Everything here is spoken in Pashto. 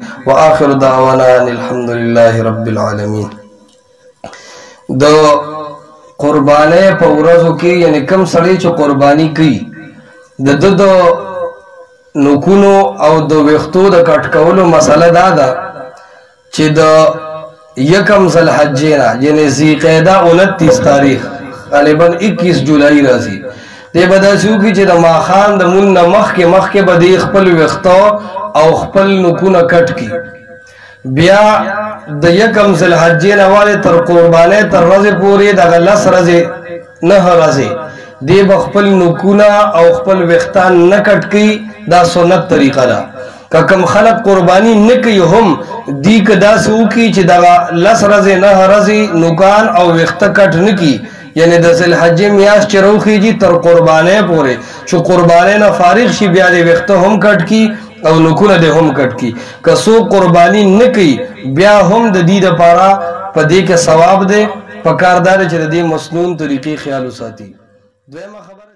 وآخر دعوانا ان الحمدللہ رب العالمین. دو قربانے پا ورزو کی یعنی کم سڑی چو قربانی کی دو نوکونو او دو ویختو دا کٹکولو مسئلہ دادا چی دا یکم ذی الحجینا یعنی ذی قیدہ 29 تاریخ غالباً 21 جولائی رازی دے بدا سیو کی چی دا ماخان دا من مخ کے بدی خپل ویختو او خپل نوکونہ کٹ کی بیا دا یکم ذی الحجینا والے تر قربانے تر رز پوری دا غلس رزی نہ رزی دی بخپل نوکونہ او خپل ویختان نکٹ کی دا سنت طریقہ دا کہ کم خلق قربانی نکی ہم دی کدا سو کی چی دا لس رزی نہ رزی نوکان او ویختہ کٹ نکی یعنی دا ذی الحجی میاس چروخی جی تر قربانے پورے چو قربانے نا فارغ شی بیا دے ویختہ ہم کٹ کی او نوکونہ دے ہم کٹ کی کسو قربانی نکی بیا ہم دا دی دا پارا پا دے کے ثواب دے پا کاردار چی دا دی مسنون طریقی خیالو ساتی. دویمہ خبر